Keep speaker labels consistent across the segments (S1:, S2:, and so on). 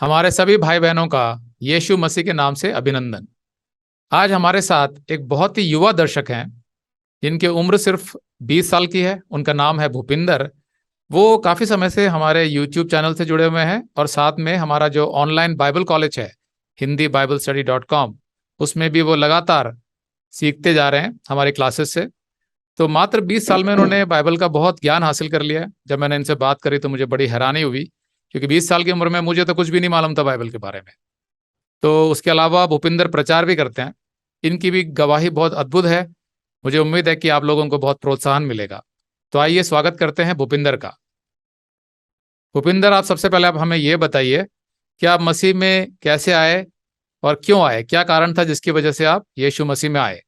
S1: हमारे सभी भाई बहनों का यीशु मसीह के नाम से अभिनंदन। आज हमारे साथ एक बहुत ही युवा दर्शक हैं जिनकी उम्र सिर्फ 20 साल की है। उनका नाम है भूपिंदर। वो काफी समय से हमारे यूट्यूब चैनल से जुड़े हुए हैं और साथ में हमारा जो ऑनलाइन बाइबल कॉलेज है hindibiblstudy.com, उसमें भी वो लगातार सीखते जा रहे हैं हमारी क्लासेस से। तो मात्र 20 साल में उन्होंने बाइबल का बहुत ज्ञान हासिल कर लिया है। जब मैंने इनसे बात करी तो मुझे बड़ी हैरानी हुई, क्योंकि 20 साल की उम्र में मुझे तो कुछ भी नहीं मालूम था बाइबल के बारे में। तो उसके अलावा भूपिंदर प्रचार भी करते हैं। इनकी भी गवाही बहुत अद्भुत है। मुझे उम्मीद है कि आप लोगों को बहुत प्रोत्साहन मिलेगा। तो आइए स्वागत करते हैं भूपिंदर का। भूपिंदर, आप सबसे पहले आप हमें ये बताइए कि आप मसीह में कैसे आए और क्यों आए, क्या कारण था जिसकी वजह से आप यीशु मसीह में आए।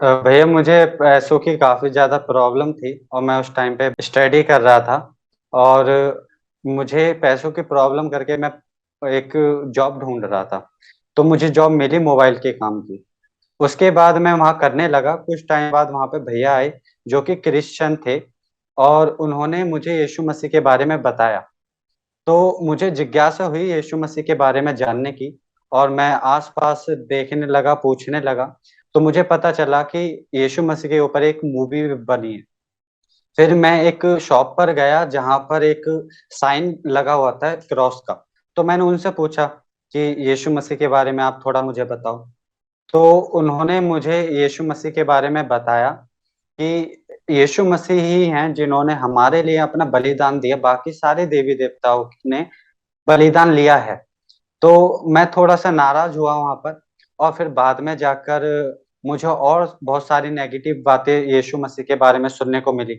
S2: भैया मुझे पैसों की काफ़ी ज़्यादा प्रॉब्लम थी और मैं उस टाइम पे स्टडी कर रहा था। और मुझे पैसों की प्रॉब्लम करके मैं एक जॉब ढूंढ रहा था। तो मुझे जॉब मिली मोबाइल के काम की। उसके बाद मैं वहाँ करने लगा। कुछ टाइम बाद वहाँ पे भैया आए जो कि क्रिश्चियन थे और उन्होंने मुझे यीशु मसीह के बारे में बताया। तो मुझे जिज्ञासा हुई यीशु मसीह के बारे में जानने की और मैं आस-पास देखने लगा, पूछने लगा। तो मुझे पता चला कि यीशु मसीह के ऊपर एक मूवी भी बनी है। फिर मैं एक शॉप पर गया जहाँ पर एक साइन लगा हुआ था क्रॉस का। तो मैंने उनसे पूछा कि यीशु मसीह के बारे में आप थोड़ा मुझे बताओ। तो उन्होंने मुझे यीशु मसीह के बारे में बताया कि यीशु मसीह ही हैं जिन्होंने हमारे लिए अपना बलिदान दिया, बाकी सारे देवी-देवताओं ने बलिदान लिया है। तो मैं थोड़ा-सा नाराज़ हुआ वहाँ पर और फिर बाद में जाकर मुझे और बहुत सारी नेगेटिव बातें यीशु मसीह के बारे में सुनने को मिली।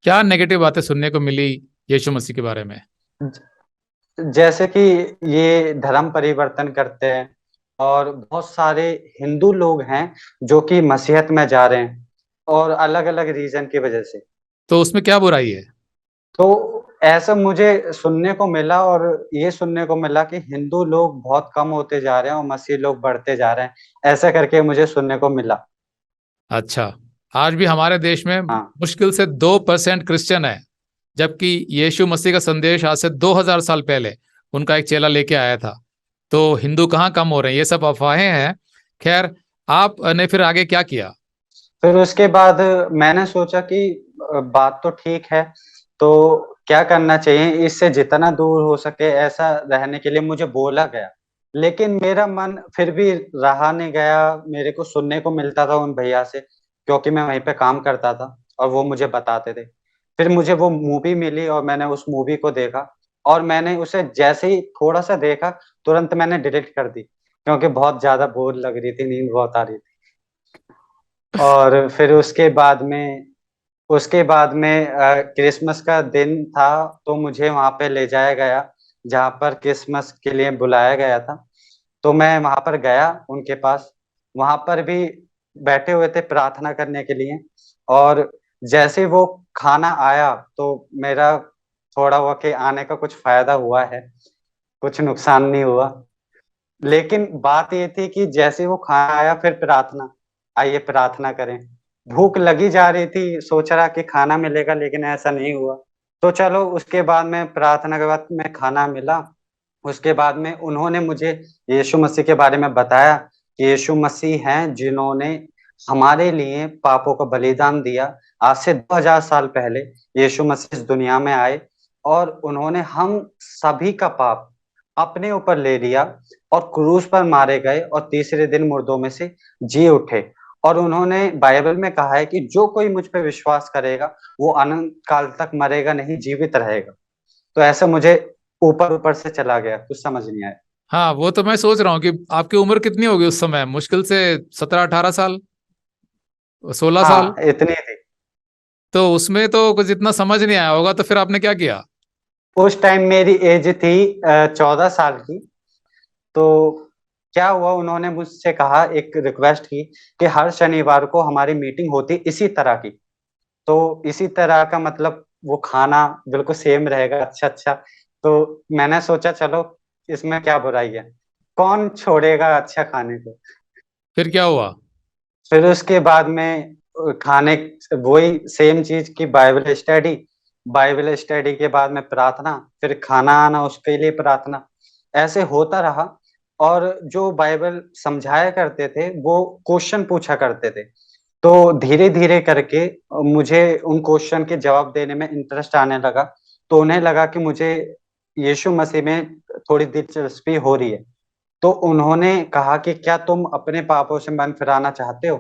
S1: क्या नेगेटिव बातें सुनने को मिली यीशु मसीह के बारे में।
S2: जैसे कि ये धर्म परिवर्तन करते हैं और बहुत सारे हिंदू लोग हैं जो कि मसीहत में जा रहे हैं और अलग-अलग रीज़न की वज़ह से।
S1: तो उसमें क्या बुराई है।
S2: तो ऐसा मुझे सुनने को मिला और ये सुनने को मिला कि हिंदू लोग बहुत कम होते जा रहे हैं और मसीह लोग बढ़ते जा रहे हैं। ऐसा करके मुझे सुनने को मिला।
S1: अच्छा, आज भी हमारे देश में
S2: हाँ।
S1: मुश्किल से 2% क्रिश्चियन है, जबकि यीशु मसीह का संदेश आज से 2000 साल पहले उनका एक चेला लेके आया था। तो हिंदू कहाँ कम हो रहे हैं, ये सब अफवाहें हैं। खैर, आपने फिर आगे क्या किया।
S2: फिर उसके बाद मैंने सोचा कि बात तो ठीक है, तो क्या करना चाहिए? इससे जितना दूर हो सके ऐसा रहने के लिए मुझे बोला गया। लेकिन मेरा मन फिर भी रहा नहीं गया, मेरे को सुनने को मिलता था उन भैया से, क्योंकि मैं वहीं पे काम करता था और वो मुझे बताते थे। फिर मुझे वो मूवी मिली और मैंने उस मूवी को देखा और मैंने उसे जैसे ही थोड़ा-सा देखा, तुरंत मैंने डिलीट कर दी, क्योंकि बहुत ज़्यादा बोर लग रही थी, नींद बहुत आ रही थी। और फिर उसके बाद में क्रिसमस का दिन था, तो मुझे वहाँ पे ले जाया गया, जहाँ पर क्रिसमस के लिए बुलाया गया था। तो मैं वहाँ पर गया उनके पास, वहाँ पर भी बैठे हुए थे प्रार्थना करने के लिए। और जैसे वो खाना आया, तो मेरा थोड़ा हुआ कि आने का कुछ फ़ायदा हुआ है, कुछ नुकसान नहीं हुआ। लेकिन बात ये थी कि जैसे वो खाना आया फिर प्रार्थना, आइए प्रार्थना करें। भूख लगी जा रही थी, सोच रहा कि खाना मिलेगा लेकिन ऐसा नहीं हुआ। तो चलो उसके बाद में प्रार्थना के बाद में खाना मिला। उसके बाद में उन्होंने मुझे यीशु मसीह के बारे में बताया कि यीशु मसीह हैं जिन्होंने हमारे लिए पापों का बलिदान दिया। आज से 2000 साल पहले यीशु मसीह इस दुनिया में आए और उन्होंने हम सभी का पाप अपने ऊपर ले लिया और क्रूस पर मारे गए और तीसरे दिन मुर्दों में से जी उठे। और उन्होंने बाइबल में कहा है कि जो कोई मुझ पे विश्वास करेगा वो अनंत काल तक मरेगा नहीं, जीवित रहेगा। तो ऐसा मुझे ऊपर-ऊपर से चला गया, कुछ समझ नहीं आया।
S1: हाँ, वो तो मैं सोच रहा हूँ कि आपकी उम्र कितनी होगी उस समय, मुश्किल से 17-18 साल, 16 साल।
S2: हाँ, इतनी थी।
S1: तो उसमें तो कुछ इतना समझ नहीं आया होगा, तो फिर आपने क्या किया।
S2: उस टाइम मेरी एज थी 14 साल की। तो क्या हुआ, उन्होंने मुझसे कहा, एक रिक्वेस्ट की कि हर शनिवार को हमारी मीटिंग होती इसी तरह की। तो इसी तरह का मतलब वो खाना बिल्कुल सेम रहेगा, अच्छा-अच्छा। तो मैंने सोचा चलो इसमें क्या बुराई है, कौन छोड़ेगा अच्छा खाने को।
S1: फिर क्या हुआ।
S2: फिर उसके बाद में खाने वही सेम चीज़ की बाइबल स्टडी। बाइबल स्टडी के बाद में प्रार्थना, फिर खाना आना, उसके लिए प्रार्थना, ऐसे होता रहा। और जो बाइबल समझाया करते थे वो क्वेश्चन पूछा करते थे। तो धीरे धीरे करके मुझे उन क्वेश्चन के जवाब देने में इंटरेस्ट आने लगा। तो उन्हें लगा कि मुझे यीशु मसीह में थोड़ी दिलचस्पी हो रही है। तो उन्होंने कहा कि क्या तुम अपने पापों से मन फिराना चाहते हो,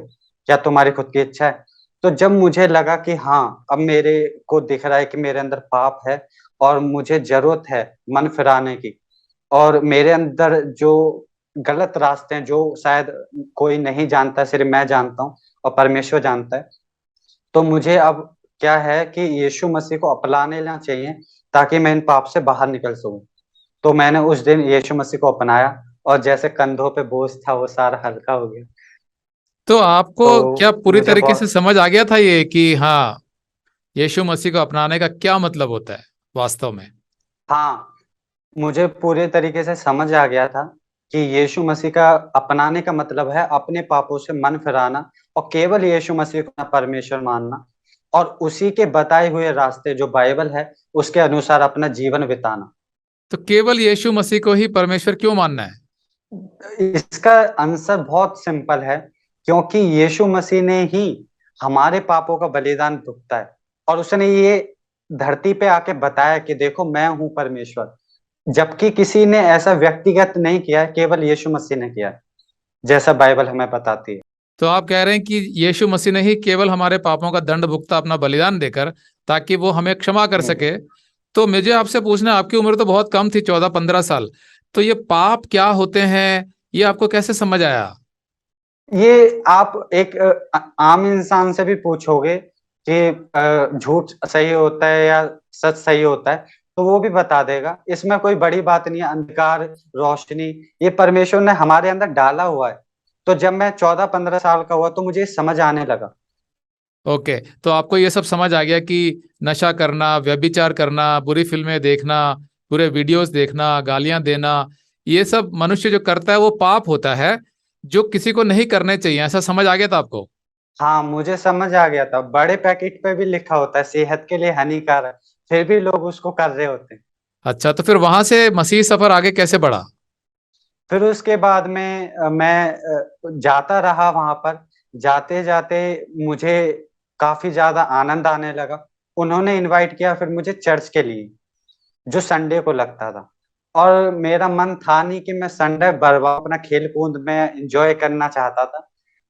S2: क्या तुम्हारी खुद की इच्छा है? तो जब मुझे लगा कि हाँ, अब मेरे को दिख रहा है कि मेरे अंदर पाप है और मुझे जरूरत है मन फिराने की, और मेरे अंदर जो गलत रास्ते हैं जो शायद कोई नहीं जानता, सिर्फ मैं जानता हूँ और परमेश्वर जानता है, तो मुझे अब क्या है कि यीशु मसीह को अपना लेना चाहिए ताकि मैं इन पाप से बाहर निकल सकूं। तो मैंने उस दिन यीशु मसीह को अपनाया और जैसे कंधों पे बोझ था वो सारा हल्का हो गया।
S1: तो आपको
S2: तो
S1: क्या पूरी
S2: मुझे
S1: तरीके से
S2: बहुत,
S1: समझ आ गया था ये कि हाँ, यीशु मसीह को अपनाने का क्या मतलब होता है वास्तव में?
S2: हाँ, मुझे पूरे तरीके से समझ आ गया था कि यीशु मसीह का अपनाने का मतलब है अपने पापों से मन फिराना और केवल यीशु मसीह को अपना परमेश्वर मानना और उसी के बताए हुए रास्ते जो बाइबल है उसके अनुसार अपना जीवन बिताना।
S1: तो केवल यीशु मसीह को ही परमेश्वर क्यों मानना है?
S2: इसका आंसर बहुत सिंपल है, क्योंकि यीशु मसीह ने ही हमारे पापों का बलिदान भुगता है और उसने ये धरती पे आके बताया कि देखो मैं हूं परमेश्वर। जबकि किसी ने ऐसा व्यक्तिगत नहीं किया है, केवल यीशु मसीह ने किया है, जैसा बाइबल हमें बताती है।
S1: तो आप कह रहे हैं कि यीशु मसीह ने ही केवल हमारे पापों का दंड भुगता अपना बलिदान देकर, ताकि वो हमें क्षमा कर
S2: हम्म।
S1: सके। तो मुझे आपसे पूछना है, आपकी उम्र तो बहुत कम थी, 14-15 साल। तो ये पाप क्या होते हैं, ये आपको कैसे समझ आया?
S2: ये आप एक आम इंसान से भी पूछोगे कि झूठ सही होता है या सच सही होता है, तो वो भी बता देगा। इसमें कोई बड़ी बात नहीं है, अंधकार रोशनी ये परमेश्वर ने हमारे अंदर डाला हुआ है। तो जब मैं 14-15 साल का हुआ तो मुझे समझ आने लगा।
S1: ओके, तो आपको ये सब समझ आ गया कि नशा करना, व्यभिचार करना, बुरी फिल्में देखना, बुरे वीडियोस देखना, गालियां देना, ये सब मनुष्य जो करता है वो पाप होता है, जो किसी को नहीं करने चाहिए। ऐसा समझ आ गया था आपको?
S2: हाँ, मुझे समझ आ गया था। बड़े पैकेट पे भी लिखा होता है सेहत के लिए हानिकारक, फिर भी लोग उसको कर रहे होते हैं।
S1: अच्छा, तो फिर वहां से मसीह सफर आगे कैसे बढ़ा?
S2: फिर उसके बाद में मैं जाता रहा वहां पर। जाते जाते मुझे काफी ज्यादा आनंद आने लगा। उन्होंने इनवाइट किया फिर मुझे चर्च के लिए, जो संडे को लगता था। और मेरा मन था नहीं कि मैं संडे बर्बाद अपना खेल कूद में एंजॉय करना चाहता था।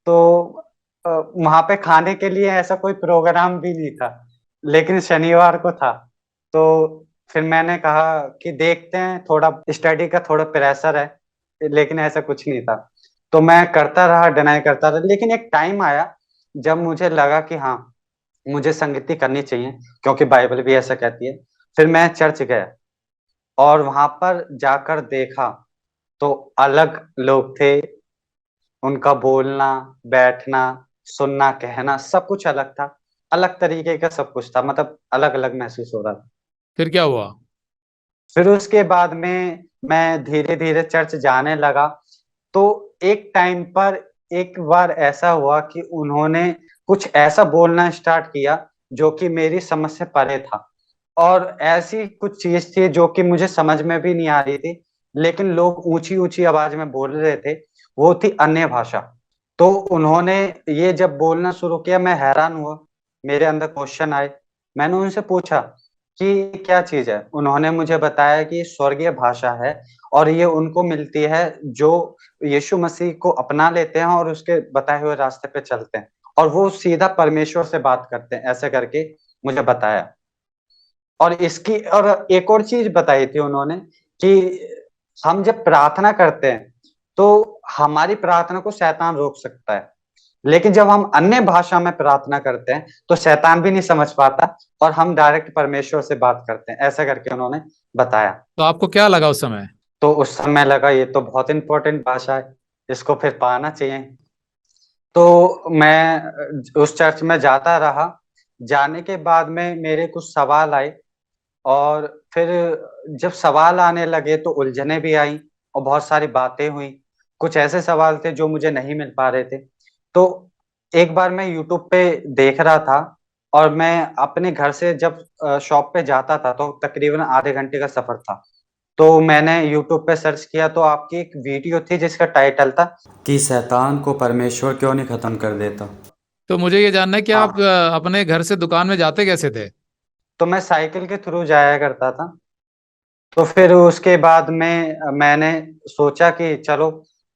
S2: तो वहां पे खाने के लिए ऐसा कोई प्रोग्राम भी नहीं था, लेकिन शनिवार को था। तो फिर मैंने कहा कि देखते हैं, थोड़ा स्टडी का थोड़ा प्रेशर है, लेकिन ऐसा कुछ नहीं था। तो मैं करता रहा, डिनाई करता रहा, लेकिन एक टाइम आया जब मुझे लगा कि हाँ, मुझे संगति करनी चाहिए, क्योंकि बाइबल भी ऐसा कहती है। फिर मैं चर्च गया और वहां पर जाकर देखा तो अलग लोग थे। उनका बोलना, बैठना, सुनना, कहना सब कुछ अलग था। अलग तरीके का सब कुछ था, मतलब अलग अलग महसूस हो रहा था।
S1: फिर क्या हुआ?
S2: फिर उसके बाद में मैं धीरे धीरे चर्च जाने लगा। तो एक टाइम पर एक बार ऐसा हुआ कि उन्होंने कुछ ऐसा बोलना स्टार्ट किया जो कि मेरी समझ से परे था। और ऐसी कुछ चीज थी जो कि मुझे समझ में भी नहीं आ रही थी, लेकिन लोग ऊंची ऊंची आवाज में बोल रहे थे। वो थी अन्य भाषा। तो उन्होंने ये जब बोलना शुरू किया, मैं हैरान हुआ, मेरे अंदर क्वेश्चन आए। मैंने उनसे पूछा कि क्या चीज है। उन्होंने मुझे बताया कि स्वर्गीय भाषा है और ये उनको मिलती है जो यीशु मसीह को अपना लेते हैं और उसके बताए हुए रास्ते पे चलते हैं, और वो सीधा परमेश्वर से बात करते हैं, ऐसे करके मुझे बताया। और इसकी और एक और चीज बताई थी उन्होंने कि हम जब प्रार्थना करते हैं तो हमारी प्रार्थना को शैतान रोक सकता है, लेकिन जब हम अन्य भाषा में प्रार्थना करते हैं तो शैतान भी नहीं समझ पाता और हम डायरेक्ट परमेश्वर से बात करते हैं, ऐसा करके उन्होंने बताया।
S1: तो आपको क्या लगा उस समय?
S2: तो उस समय लगा ये तो बहुत इंपॉर्टेंट भाषा है, इसको फिर पाना चाहिए। तो मैं उस चर्च में जाता रहा। जाने के बाद में मेरे कुछ सवाल आए, और फिर जब सवाल आने लगे तो उलझने भी आई और बहुत सारी बातें हुई। कुछ ऐसे सवाल थे जो मुझे नहीं मिल पा रहे थे। तो एक बार मैं यूट्यूब पे देख रहा था और मैं अपने घर से जब शॉप पे जाता था तो तकरीबन आधे घंटे का सफर था। तो मैंने यूट्यूब पे सर्च किया तो आपकी एक वीडियो थी जिसका टाइटल था कि शैतान को परमेश्वर क्यों नहीं खत्म कर देता।
S1: तो मुझे ये जानना है कि आप
S2: हाँ,
S1: अपने घर से दुकान में जाते कैसे थे?
S2: तो मैं साइकिल के थ्रू जाया करता था। तो फिर उसके बाद में मैंने सोचा कि चलो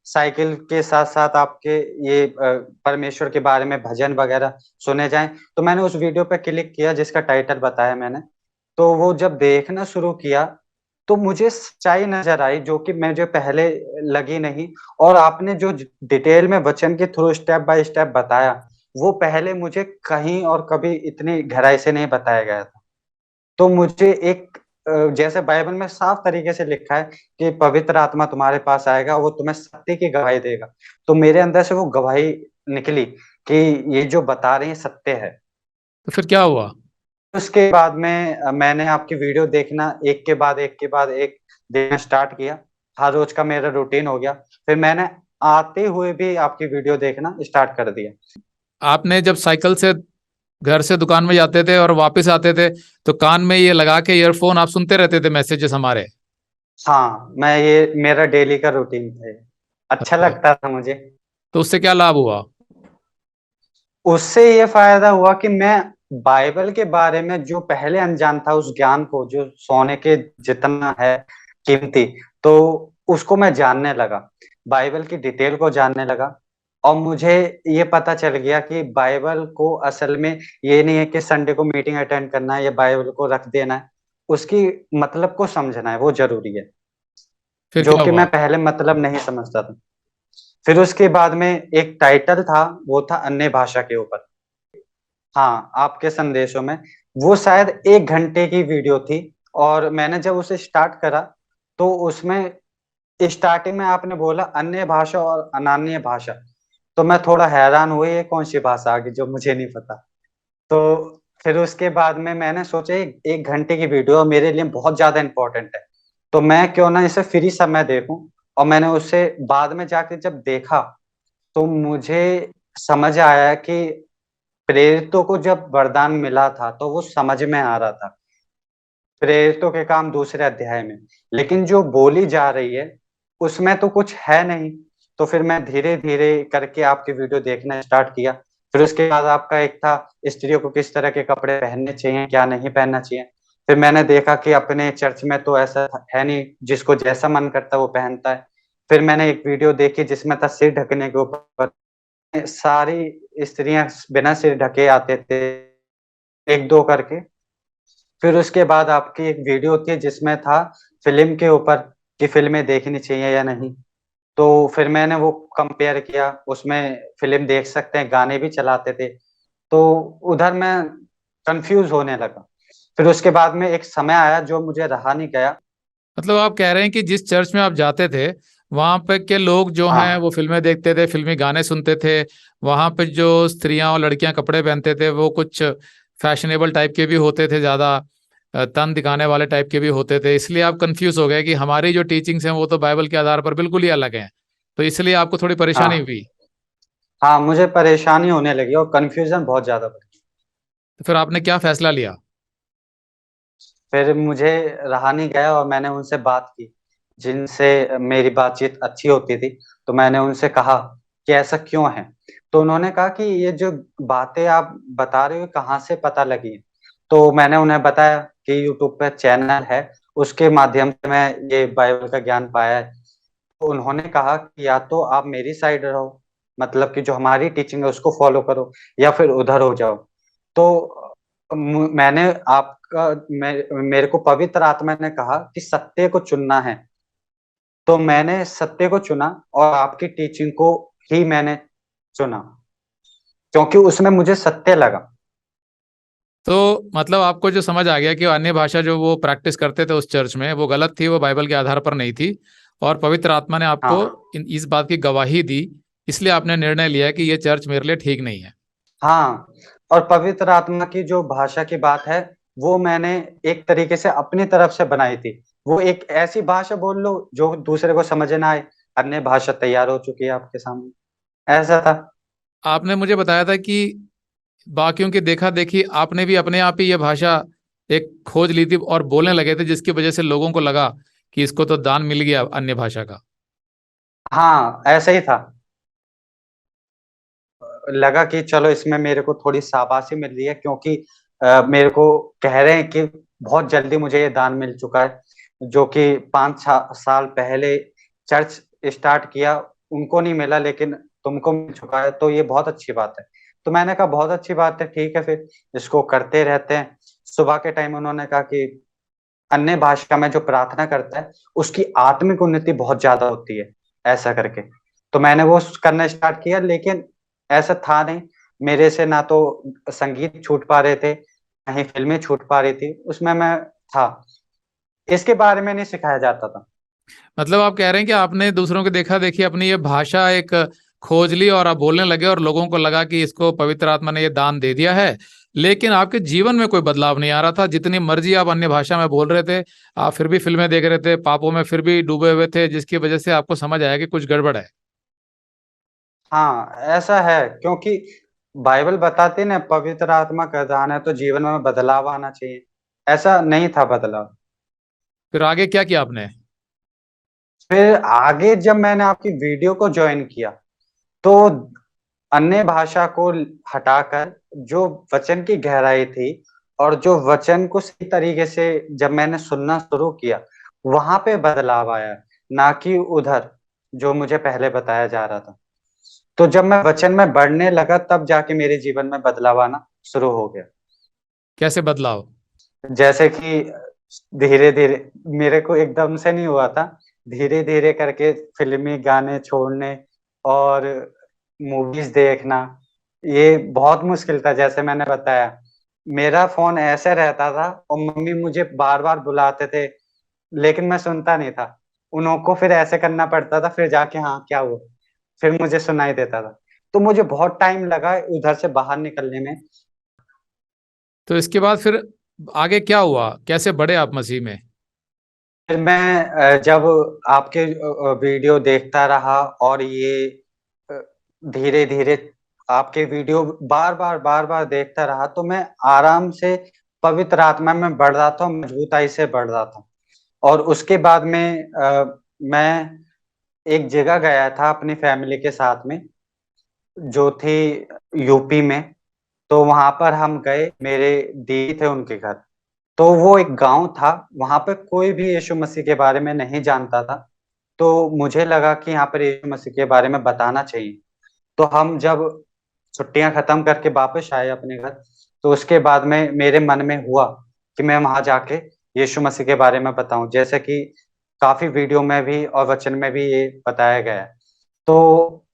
S2: साइकिल के साथ साथ आपके ये परमेश्वर के बारे में भजन वगैरह सुने जाएं। तो मैंने उस वीडियो पे क्लिक किया जिसका टाइटल बताया मैंने। तो वो जब देखना शुरू किया तो मुझे सच्चाई नजर आई जो कि मुझे पहले लगी नहीं। और आपने जो डिटेल में वचन के थ्रू स्टेप बाय स्टेप बताया वो पहले मुझे कहीं और कभी इतनी गहराई से नहीं बताया गया था। तो मुझे एक जैसे बाइबल में साफ तरीके से लिखा है कि पवित्र आत्मा तुम्हारे पास आएगा, वो तुम्हें सत्य की गवाही देगा। तो मेरे अंदर से वो गवाही निकली कि ये जो बता रहे हैं सत्य है।
S1: तो फिर क्या हुआ?
S2: उसके बाद में मैंने आपकी वीडियो देखना एक के बाद एक देखना स्टार्ट किया। हर रोज का मेरा रूटीन हो गया। फिर मैंने आते हुए भी आपकी वीडियो देखना स्टार्ट कर दिया।
S1: आपने जब साइकिल से घर से दुकान में जाते थे और वापस आते थे तो कान में ये लगा के ईयरफोन आप सुनते रहते थे मैसेजेस हमारे?
S2: हाँ, मैं ये मेरा डेली का रूटीन था ये। अच्छा
S1: अच्छा।
S2: लगता था मुझे।
S1: तो उससे क्या लाभ हुआ?
S2: उससे ये फायदा हुआ कि मैं बाइबल के बारे में जो पहले अनजान था उस ज्ञान को जो सोने के जितना है कीमती, तो उसको मैं जानने लगा। बाइबल की डिटेल को जानने लगा। और मुझे ये पता चल गया कि बाइबल को असल में ये नहीं है कि संडे को मीटिंग अटेंड करना है या बाइबल को रख देना है। उसकी मतलब को समझना है, वो जरूरी है।
S1: फिर
S2: जो
S1: क्या
S2: कि
S1: हुआ?
S2: मैं पहले मतलब नहीं समझता था। फिर उसके बाद में एक टाइटल था, वो था अन्य भाषा के ऊपर। हाँ, आपके संदेशों में वो शायद 1 घंटे की वीडियो थी। और मैंने जब उसे स्टार्ट करा तो उसमें स्टार्टिंग में आपने बोला अन्य भाषा और अनान्य भाषा। तो मैं थोड़ा हैरान हुई, ये कौन सी भाषा आ गई जो मुझे नहीं पता। तो फिर उसके बाद में मैंने सोचा एक घंटे की वीडियो मेरे लिए बहुत ज्यादा इंपॉर्टेंट है। तो मैं क्यों ना इसे फ्री समय देखूं। और मैंने उसे बाद में जाके जब देखा तो मुझे समझ आया कि प्रेरितों को जब वरदान मिला था तो वो समझ में आ रहा था, प्रेरितों के काम दूसरे अध्याय में। लेकिन जो बोली जा रही है उसमें तो कुछ है नहीं। तो फिर मैं धीरे धीरे करके आपकी वीडियो देखना स्टार्ट किया। फिर उसके बाद आपका एक था स्त्रियों को किस तरह के कपड़े पहनने चाहिए क्या नहीं पहनना चाहिए। फिर मैंने देखा कि अपने चर्च में तो ऐसा है नहीं, जिसको जैसा मन करता है वो पहनता है। फिर मैंने एक वीडियो देखी जिसमें था सिर ढकने के ऊपर। सारी स्त्रियां बिना सिर ढके आते थे, एक दो करके। फिर उसके बाद आपकी एक वीडियो थी जिसमें था फिल्म के ऊपर कि फिल्में देखनी चाहिए या नहीं। तो फिर मैंने वो कंपेयर किया, उसमें फिल्म देख सकते हैं, गाने भी चलाते थे। तो उधर मैं कंफ्यूज होने लगा। फिर उसके बाद में एक समय आया जो मुझे रहा नहीं गया।
S1: मतलब आप कह रहे हैं कि जिस चर्च में आप जाते थे वहां पे के लोग जो हैं
S2: हाँ,
S1: वो फिल्में देखते थे, फिल्मी गाने सुनते थे। वहां पे जो स्त्रियां और लड़कियां कपड़े पहनते थे वो कुछ फैशनेबल टाइप के भी होते थे, ज्यादा तन दिखाने वाले टाइप के भी होते थे, इसलिए आप कंफ्यूज हो गए कि हमारी जो टीचिंग्स हैं वो तो बाइबल के आधार पर बिल्कुल ही अलग हैं। तो इसलिए आपको थोड़ी परेशानी
S2: हाँ,
S1: हुई।
S2: हाँ, मुझे परेशानी होने लगी और कंफ्यूजन बहुत ज्यादा बढ़ गई।
S1: तो फिर आपने क्या फैसला लिया?
S2: फिर मुझे रहा नहीं गया और मैंने उनसे बात की जिनसे मेरी बातचीत अच्छी होती थी। तो मैंने उनसे कहा कि ऐसा क्यों है। तो उन्होंने कहा कि ये जो बातें आप बता रहे हो कहाँ से पता लगी। तो मैंने उन्हें बताया कि यूट्यूब पे चैनल है, उसके माध्यम से मैं ये बाइबल का ज्ञान पाया है। तो उन्होंने कहा कि या तो आप मेरी साइड रहो, मतलब कि जो हमारी टीचिंग है उसको फॉलो करो, या फिर उधर हो जाओ। तो मैंने आपका मेरे को पवित्र आत्मा ने कहा कि सत्य को चुनना है। तो मैंने सत्य को चुना और आपकी टीचिंग को ही मैंने चुना, क्योंकि उसमें मुझे सत्य लगा।
S1: तो मतलब आपको जो समझ आ गया कि अन्य भाषा जो वो प्रैक्टिस करते थे उस चर्च में वो गलत थी, वो बाइबल के आधार पर नहीं थी, और पवित्र आत्मा ने आपको
S2: हाँ,
S1: इस बात की गवाही दी, इसलिए आपने निर्णय लिया कि ये चर्च मेरे लिए ठीक नहीं है।
S2: हाँ। और पवित्र आत्मा की जो भाषा की बात है वो मैंने एक तरीके से अपनी तरफ से बनाई थी। वो एक ऐसी भाषा बोल लो जो दूसरे को समझ ना आए। अन्य भाषा तैयार हो चुकी है आपके सामने, ऐसा था।
S1: आपने मुझे बताया था कि बाकियों की देखा देखी आपने भी अपने आप ही यह भाषा एक खोज ली थी और बोलने लगे थे, जिसकी वजह से लोगों को लगा कि इसको तो दान मिल गया अन्य भाषा का।
S2: हाँ, ऐसा ही था। लगा कि चलो इसमें मेरे को थोड़ी शाबाशी मिल रही है, क्योंकि मेरे को कह रहे हैं कि बहुत जल्दी मुझे ये दान मिल चुका है, जो कि 5 साल पहले चर्च स्टार्ट किया उनको नहीं मिला, लेकिन तुमको मिल चुका है, तो ये बहुत अच्छी बात है। तो मैंने कहा बहुत अच्छी बात है, ठीक है फिर इसको करते रहते हैं। सुबह के टाइम उन्होंने कहा कि अन्य भाषा में जो प्रार्थना करता है उसकी आत्मिक उन्नति बहुत ज्यादा होती है, ऐसा करके। तो मैंने वो करना स्टार्ट किया, लेकिन ऐसा था नहीं मेरे से, ना तो संगीत छूट पा रहे थे, ना ही फिल्में छूट पा रही थी, उसमें मैं था। इसके बारे में नहीं सिखाया जाता था।
S1: मतलब आप कह रहे हैं कि आपने दूसरों की देखा देखी अपनी ये भाषा एक खोज ली और आप बोलने लगे और लोगों को लगा कि इसको पवित्र आत्मा ने ये दान दे दिया है, लेकिन आपके जीवन में कोई बदलाव नहीं आ रहा था। जितनी मर्जी आप अन्य भाषा में बोल रहे थे, आप फिर भी फिल्में देख रहे थे, पापों में फिर भी डूबे हुए थे, जिसकी वजह से आपको समझ आया कि कुछ गड़बड़ है।
S2: हाँ, ऐसा है, क्योंकि बाइबल बताती ना पवित्र आत्मा का दान है, तो जीवन में बदलाव आना चाहिए। ऐसा नहीं था बदलाव।
S1: फिर आगे क्या किया आपने?
S2: फिर आगे जब मैंने आपकी वीडियो को ज्वाइन किया, तो अन्य भाषा को हटाकर जो वचन की गहराई थी और जो वचन को सही तरीके से जब मैंने सुनना शुरू किया, वहां पे बदलाव आया, ना कि उधर जो मुझे पहले बताया जा रहा था। तो जब मैं वचन में बढ़ने लगा, तब जाके मेरे जीवन में बदलाव आना शुरू हो गया।
S1: कैसे बदलाव?
S2: जैसे कि धीरे धीरे, मेरे को एकदम से नहीं हुआ था, धीरे धीरे करके फिल्मी गाने छोड़ने और मूवीज देखना, ये बहुत मुश्किल था। जैसे मैंने बताया, मेरा फोन ऐसे रहता था और मम्मी मुझे बार बार बुलाते थे, लेकिन मैं सुनता नहीं था। उनको फिर ऐसे करना पड़ता था, फिर जाके हाँ क्या हुआ, फिर मुझे सुनाई देता था। तो मुझे बहुत टाइम लगा उधर से बाहर निकलने में।
S1: तो इसके बाद फिर आगे क्या हुआ, कैसे बढ़े आप मसीह में?
S2: फिर मैं जब आपके वीडियो देखता रहा, और ये धीरे धीरे आपके वीडियो बार बार देखता रहा, तो मैं आराम से पवित्र आत्मा में बढ़ रहा था, मजबूताई से बढ़ रहा था। और उसके बाद में मैं एक जगह गया था अपनी फैमिली के साथ में, जो थी यूपी में। तो वहां पर हम गए, मेरे दीदी थे उनके घर। तो वो एक गांव था, वहां पे कोई भी यीशु मसीह के बारे में नहीं जानता था। तो मुझे लगा कि यहाँ पर यीशु मसीह के बारे में बताना चाहिए। तो हम जब छुट्टियां खत्म करके वापस आए अपने घर, तो उसके बाद में मेरे मन में हुआ कि मैं वहां जाके यीशु मसीह के बारे में बताऊं, जैसे कि काफी वीडियो में भी और वचन में भी ये बताया गया है। तो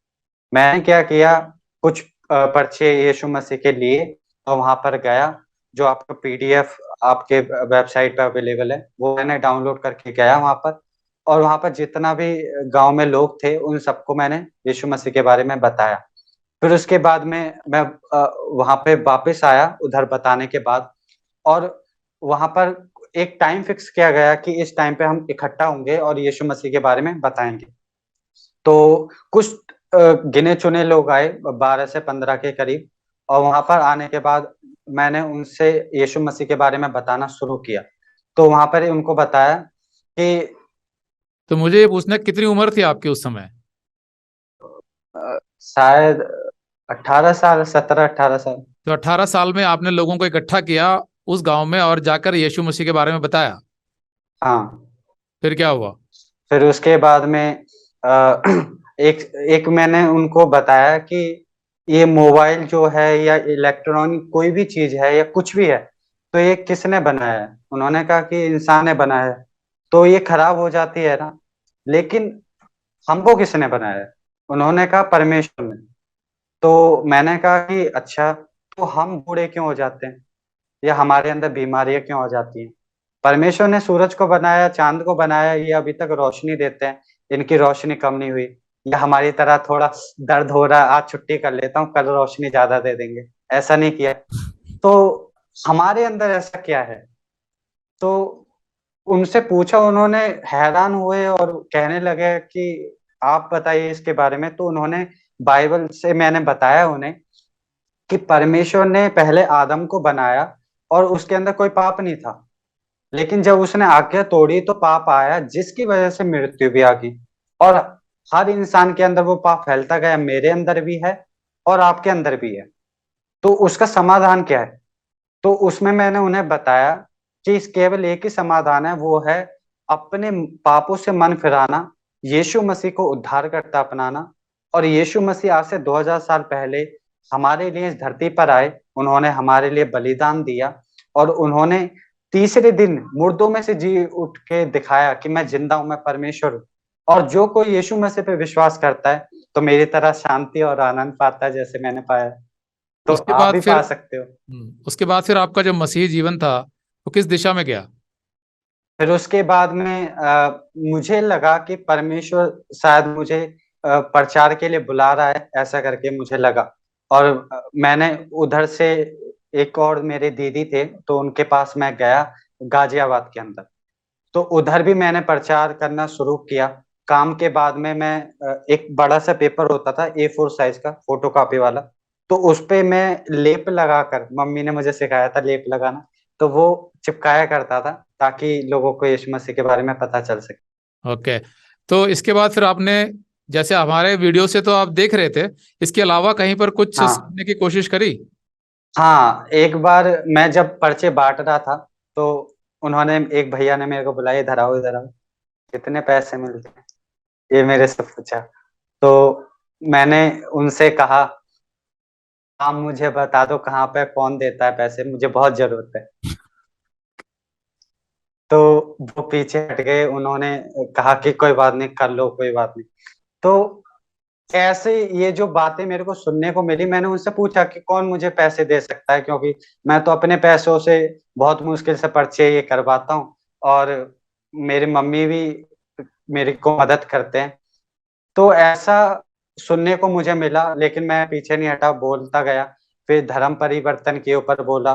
S2: मैंने क्या किया, कुछ पर्चे यीशु मसीह के लिए, और वहां पर गया। जो आपका पीडीएफ आपके वेबसाइट पर अवेलेबल है, वो मैंने डाउनलोड करके गया वहां पर। और वहां पर जितना भी गांव में लोग थे, उन सबको मैंने यीशु मसीह के बारे में बताया। फिर उसके बाद में मैं वहां पे वापस आया उधर बताने के बाद। और वहां पर एक टाइम फिक्स किया गया कि इस टाइम पे हम इकट्ठा होंगे और यीशु मसीह के बारे में बताएंगे। तो कुछ गिने चुने लोग आए, 12 से 15 के करीब। और वहां पर आने के बाद मैंने उनसे यीशु मसीह के बारे में बताना शुरू किया। तो वहां पर ही उनको बताया कि
S1: तो मुझे ये पूछना है, कितनी उम्र थी आपकी उस समय?
S2: शायद 18 साल, 17 18 साल।
S1: तो 18 साल में आपने लोगों को इकट्ठा किया उस गांव में और जाकर यीशु मसीह के बारे में बताया।
S2: हाँ।
S1: फिर क्या हुआ?
S2: फिर उसके बाद में अ, एक एक मैंने उनको बताया कि ये मोबाइल जो है या इलेक्ट्रॉनिक कोई भी चीज है या कुछ भी है, तो ये किसने बनाया है। उन्होंने कहा कि इंसान ने बनाया है। तो ये खराब हो जाती है ना, लेकिन हमको किसने बनाया है। उन्होंने कहा परमेश्वर ने। तो मैंने कहा कि अच्छा, तो हम बूढ़े क्यों हो जाते हैं, या हमारे अंदर बीमारियां क्यों हो जाती हैं। परमेश्वर ने सूरज को बनाया, चांद को बनाया, ये अभी तक रोशनी देते हैं, इनकी रोशनी कम नहीं हुई। या हमारी तरह थोड़ा दर्द हो रहा है, आज छुट्टी कर लेता हूँ, कल रोशनी ज्यादा दे देंगे, ऐसा नहीं किया। तो हमारे अंदर ऐसा क्या है। तो उनसे पूछा, उन्होंने हैरान हुए और कहने लगे कि आप बताइए इसके बारे में। तो उन्होंने बाइबल से, मैंने बताया उन्हें। कि परमेश्वर ने पहले आदम को बनाया और उसके अंदर कोई पाप नहीं था, लेकिन जब उसने आज्ञा तोड़ी तो पाप आया, जिसकी वजह से मृत्यु भी आ गई। और हर इंसान के अंदर वो पाप फैलता गया, मेरे अंदर भी है और आपके अंदर भी है। तो उसका समाधान क्या है? तो उसमें मैंने उन्हें बताया कि इस केवल एक ही समाधान है, वो है अपने पापों से मन फिराना, यीशु मसीह को उद्धारकर्ता अपनाना। और यीशु मसीह आज से 2000 साल पहले हमारे लिए इस धरती पर आए, उन्होंने हमारे लिए बलिदान दिया और उन्होंने तीसरे दिन मुर्दों में से जी उठ के दिखाया कि मैं जिंदा हूं, मैं परमेश्वर हूं। और जो कोई यीशु मसीह पे विश्वास करता है तो मेरी तरह शांति और आनंद पाता है, जैसे मैंने पाया। तो
S1: उसके
S2: आप
S1: बाद
S2: भी
S1: फिर
S2: पा सकते हो।
S1: उसके बाद फिर आपका जो मसीही जीवन था वो किस दिशा में गया?
S2: फिर उसके बाद में मुझे लगा कि परमेश्वर शायद मुझे प्रचार के लिए बुला रहा है, ऐसा करके मुझे लगा। और मैंने उधर से, एक और मेरे दीदी थे तो उनके पास मैं गया गाजियाबाद के अंदर। तो उधर भी मैंने प्रचार करना शुरू किया। काम के बाद में मैं एक बड़ा सा पेपर होता था A4 साइज का, फोटो कॉपी वाला। तो उस पे मैं लेप लगाकर, मम्मी ने मुझे सिखाया था लेप लगाना, तो वो चिपकाया करता था ताकि लोगों को यीशु मसीह के बारे में पता चल सके।
S1: ओके। तो इसके बाद फिर आपने, जैसे हमारे वीडियो से तो आप देख रहे थे, इसके अलावा कहीं पर कुछ
S2: हाँ,
S1: सीखने की कोशिश करी?
S2: हाँ, एक बार मैं जब पर्चे बांट रहा था तो उन्होंने, एक भैया ने मेरे को बुलाया, इधर आओ इधर आओ, कितने पैसे मिलते हैं, ये मेरे से पूछा। तो मैंने उनसे कहा, आप मुझे बता दो कहाँ पे कौन देता है पैसे, मुझे बहुत जरूरत है। तो वो पीछे हट गए, उन्होंने कहा कि कोई बात नहीं, कर लो, कोई बात नहीं। तो ऐसे ये जो बातें मेरे को सुनने को मिली, मैंने उनसे पूछा कि कौन मुझे पैसे दे सकता है, क्योंकि मैं तो अपने पैसों से बहुत मुश्किल से पर्चे ये करवाता हूँ और मेरी मम्मी भी मेरी को मदद करते हैं। तो ऐसा सुनने को मुझे मिला, लेकिन मैं पीछे नहीं हटा, बोलता गया। फिर धर्म परिवर्तन के ऊपर बोला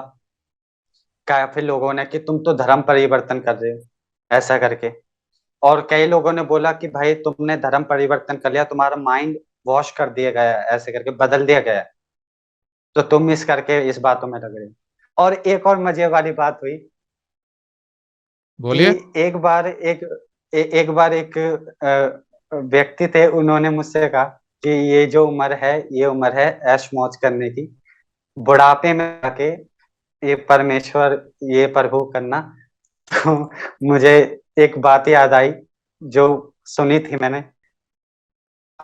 S2: काफी लोगों ने कि तुम तो धर्म परिवर्तन कर रहे हो, ऐसा करके। और कई लोगों ने बोला कि भाई तुमने धर्म परिवर्तन कर लिया, तुम्हारा माइंड वॉश कर दिया गया है, ऐसे करके बदल दिया गया है, तो तुम इस करके इस बातों में लग रहे हो। और एक और मजे वाली बात हुई कि
S1: बोलिए।
S2: एक बार एक व्यक्ति थे, उन्होंने मुझसे कहा कि ये जो उम्र है, ये उम्र है ऐश मौज करने की, बुढ़ापे में आके ये परमेश्वर, ये प्रभु करना। तो मुझे एक बात याद आई जो सुनी थी मैंने,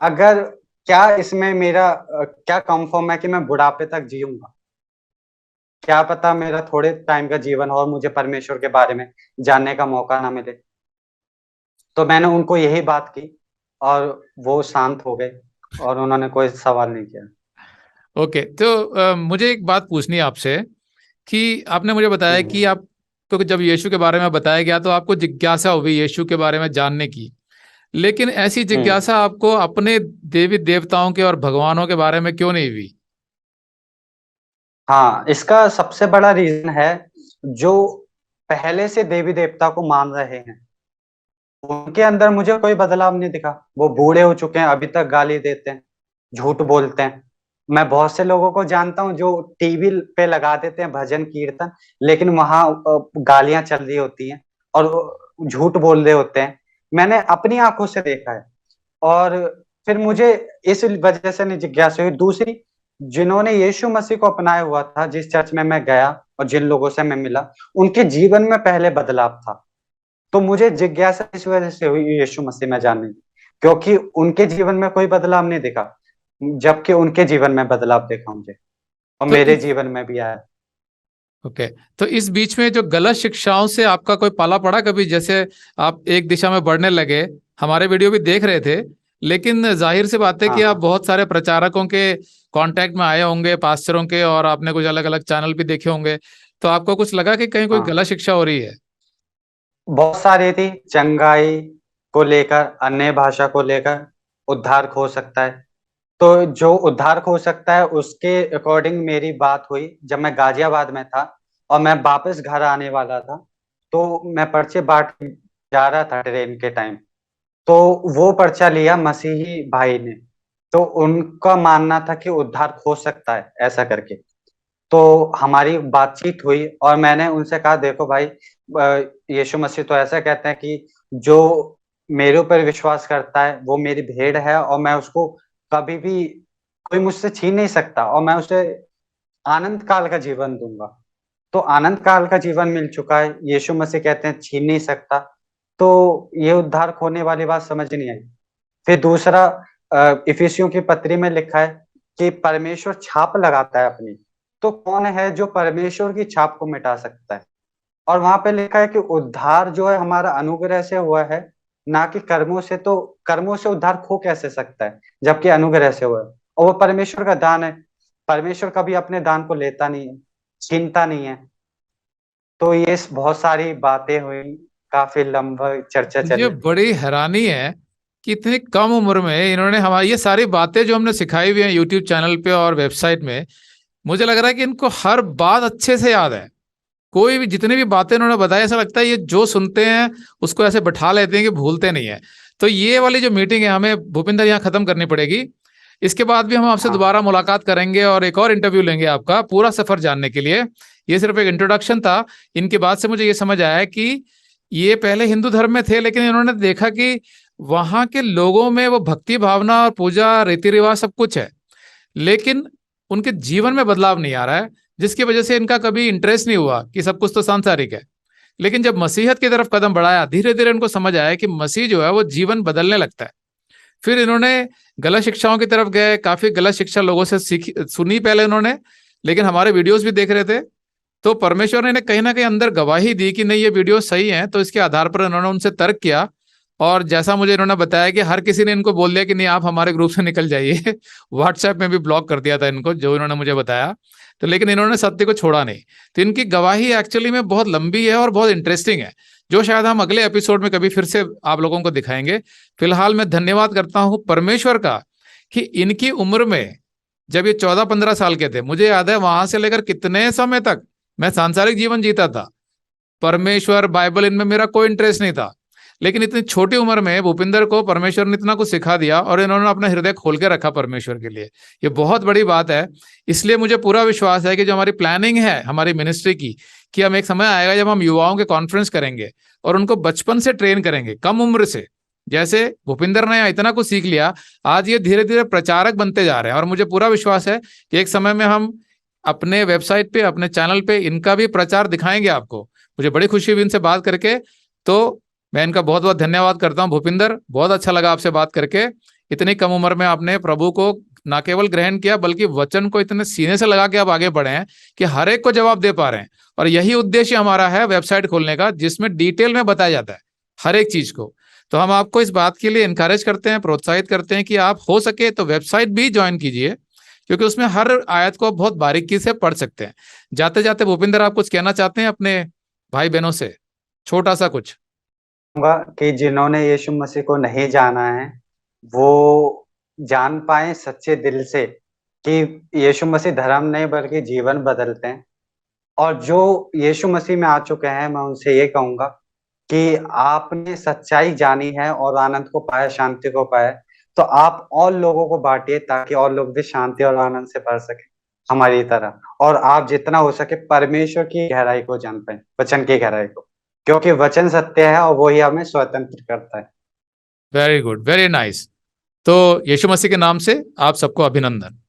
S2: अगर, क्या इसमें मेरा क्या कंफर्म है कि मैं बुढ़ापे तक जीऊंगा? क्या पता मेरा थोड़े टाइम का जीवन हो और मुझे परमेश्वर के बारे में जानने का मौका ना मिले। तो मैंने उनको यही बात की और वो शांत हो गए और उन्होंने कोई सवाल नहीं किया।
S1: ओके। तो मुझे एक बात पूछनी है आपसे कि आपने मुझे बताया कि
S2: हम्म।
S1: आपको जब यीशु के बारे में बताया गया तो आपको जिज्ञासा हुई यीशु के बारे में जानने की, लेकिन ऐसी
S2: हम्म।
S1: जिज्ञासा आपको अपने देवी देवताओं के और भगवानों के बारे में क्यों नहीं हुई?
S2: हाँ, इसका सबसे बड़ा रीजन है, जो पहले से देवी देवता को मान रहे हैं उनके अंदर मुझे कोई बदलाव नहीं दिखा। वो बूढ़े हो चुके हैं, अभी तक गाली देते हैं, झूठ बोलते हैं। मैं बहुत से लोगों को जानता हूँ जो टीवी पे लगा देते हैं भजन कीर्तन, लेकिन वहां गालियां चल रही होती हैं और झूठ बोल रहे होते हैं। मैंने अपनी आंखों से देखा है। और फिर मुझे इस वजह से नहीं जिज्ञासा हुई। दूसरी, जिन्होंने यीशु मसीह को अपनाया हुआ था, जिस चर्च में मैं गया और जिन लोगों से मैं मिला, उनके जीवन में पहले बदलाव था। तो मुझे जिज्ञासा इस वजह से हुई यीशु मसीह में जानने की, क्योंकि उनके जीवन में कोई बदलाव नहीं दिखा, जबकि उनके जीवन में बदलाव देखा मुझे, और
S1: तो
S2: मेरे
S1: इस
S2: जीवन में भी आया।
S1: ओके। तो इस बीच में जो गलत शिक्षाओं से आपका कोई पाला पड़ा कभी? जैसे आप एक दिशा में बढ़ने लगे, हमारे वीडियो भी देख रहे थे, लेकिन जाहिर सी बात है
S2: हाँ,
S1: कि आप
S2: हाँ,
S1: बहुत सारे प्रचारकों के कांटेक्ट में आए होंगे, पास्टरों के, और आपने कुछ अलग अलग चैनल भी देखे होंगे। तो आपको कुछ लगा कि कहीं कोई
S2: हाँ,
S1: गलत शिक्षा हो रही है?
S2: बहुत सारी थी। चंगाई को लेकर, अन्य भाषा को लेकर, उद्धार खो सकता है। तो जो उद्धार खो सकता है उसके अकॉर्डिंग मेरी बात हुई जब मैं गाजियाबाद में था और मैं वापस घर आने वाला था। तो मैं पर्चे बांट के जा रहा था ट्रेन के टाइम। तो वो पर्चा लिया मसीही भाई ने, तो उनका मानना था कि उद्धार हो सकता है ऐसा करके। तो हमारी बातचीत हुई और मैंने उनसे कहा, देखो भाई, यीशु मसीह तो ऐसा कहते हैं कि जो मेरे ऊपर विश्वास करता है वो मेरी भेड़ है, और मैं उसको कभी भी कोई मुझसे छीन नहीं सकता, और मैं उसे आनंद काल का जीवन दूंगा। तो आनंद काल का जीवन मिल चुका है, यीशु मसीह कहते हैं छीन नहीं सकता। तो ये उद्धार खोने वाली बात समझ नहीं आई। फिर दूसरा, इफिसियों की पत्री में लिखा है कि परमेश्वर छाप लगाता है अपनी। तो कौन है जो परमेश्वर की छाप को मिटा सकता है? और वहां पे लिखा है कि उद्धार जो है हमारा अनुग्रह से हुआ है, ना कि कर्मों से। तो कर्मों से उद्धार खो कैसे सकता है जबकि अनुग्रह से हुआ है? और वो परमेश्वर का दान है। परमेश्वर कभी अपने दान को लेता नहीं है, छीनता नहीं है। तो ये बहुत सारी बातें हुई, काफी लंबा चर्चा
S1: मुझे
S2: चली।
S1: बड़ी हैरानी है कि इतनी कम उम्र में इन्होंने हमारी ये सारी बातें जो हमने सिखाई हुई हैं यूट्यूब चैनल पे और वेबसाइट में, मुझे लग रहा है कि इनको हर बात अच्छे से याद है। कोई भी जितनी भी बातें इन्होंने बताई, ऐसा लगता है ये जो सुनते हैं उसको ऐसे बैठा लेते हैं कि भूलते नहीं है। तो ये वाली जो मीटिंग है हमें भूपिंदर यहाँ खत्म करनी पड़ेगी। इसके बाद भी हम आपसे
S2: हाँ,
S1: दोबारा मुलाकात करेंगे और एक और इंटरव्यू लेंगे आपका पूरा सफर जानने के लिए। ये सिर्फ एक इंट्रोडक्शन था। इनके बाद से मुझे ये समझ आया कि ये पहले हिंदू धर्म में थे, लेकिन इन्होंने देखा कि वहां के लोगों में वो भक्ति भावना और पूजा रीति रिवाज सब कुछ है, लेकिन उनके जीवन में बदलाव नहीं आ रहा है, जिसकी वजह से इनका कभी इंटरेस्ट नहीं हुआ कि सब कुछ तो सांसारिक है। लेकिन जब मसीहत की तरफ कदम बढ़ाया, धीरे धीरे इनको समझ आया कि मसीह जो है वो जीवन बदलने लगता है। फिर इन्होंने गलत शिक्षाओं की तरफ गए, काफी गलत शिक्षा लोगों से सीखी सुनी पहले इन्होंने, लेकिन हमारे वीडियोस भी देख रहे थे। तो परमेश्वर ने इन्हें कहीं ना कहीं अंदर गवाही दी कि नहीं ये वीडियो सही है। तो इसके आधार पर इन्होंने उनसे तर्क किया, और जैसा मुझे इन्होंने बताया कि हर किसी ने इनको बोल दिया कि नहीं आप हमारे ग्रुप से निकल जाइए। व्हाट्सएप में भी ब्लॉक कर दिया था इनको, जो इन्होंने मुझे बताया। तो लेकिन इन्होंने सत्य को छोड़ा नहीं। तो इनकी गवाही एक्चुअली में बहुत लंबी है और बहुत इंटरेस्टिंग है, जो शायद हम अगले एपिसोड में कभी फिर से आप लोगों को दिखाएंगे। फिलहाल मैं धन्यवाद करता हूं परमेश्वर का कि इनकी उम्र में, जब ये 14-15 साल के थे, मुझे याद है वहां से लेकर कितने समय तक मैं सांसारिक जीवन जीता था, परमेश्वर बाइबल इनमें मेरा कोई इंटरेस्ट नहीं था। लेकिन इतनी छोटी उम्र में भूपिंदर को परमेश्वर ने इतना कुछ सिखा दिया और इन्होंने अपना हृदय खोल के रखा परमेश्वर के लिए। ये बहुत बड़ी बात है। इसलिए मुझे पूरा विश्वास है कि जो हमारी प्लानिंग है हमारी मिनिस्ट्री की, कि हम एक समय आएगा जब हम युवाओं के कॉन्फ्रेंस करेंगे और उनको बचपन से ट्रेन करेंगे, कम उम्र से। जैसे भूपिंदर ने इतना कुछ सीख लिया, आज ये धीरे धीरे प्रचारक बनते जा रहे हैं। और मुझे पूरा विश्वास है कि एक समय में हम अपने वेबसाइट पे, अपने चैनल पे इनका भी प्रचार दिखाएंगे आपको। मुझे बड़ी खुशी हुई इनसे बात करके। तो मैं इनका बहुत बहुत धन्यवाद करता हूं। भूपिंदर, बहुत अच्छा लगा आपसे बात करके। इतनी कम उम्र में आपने प्रभु को ना केवल ग्रहण किया, बल्कि वचन को इतने सीने से लगा के आप आगे बढ़े हैं कि हर एक को जवाब दे पा रहे हैं। और यही उद्देश्य हमारा है वेबसाइट खोलने का, जिसमें डिटेल में बताया जाता है हर एक चीज को। तो हम आपको इस बात के लिए इनकरेज करते हैं, प्रोत्साहित करते हैं कि आप हो सके तो वेबसाइट भी ज्वाइन कीजिए, क्योंकि उसमें हर आयत को बहुत बारीकी से पढ़ सकते हैं। जाते जाते भूपिंदर, आप कुछ कहना चाहते हैं अपने भाई बहनों से, छोटा सा कुछ?
S2: कहूंगा कि जिन्होंने यीशु मसीह को नहीं जाना है, वो जान पाए सच्चे दिल से कि यीशु मसीह धर्म नहीं बल्कि जीवन बदलते हैं। और जो यीशु मसीह में आ चुके हैं, मैं उनसे ये कहूंगा कि आपने सच्चाई जानी है और आनंद को पाया, शांति को पाया, तो आप और लोगों को बांटिए ताकि और लोग भी शांति और आनंद से भर सके हमारी तरह। और आप जितना हो सके परमेश्वर की गहराई को जान पाए, वचन की गहराई को, क्योंकि वचन सत्य है और वही हमें स्वतंत्र करता है।
S1: Very good, very nice. तो यीशु मसीह के नाम से आप सबको अभिनंदन।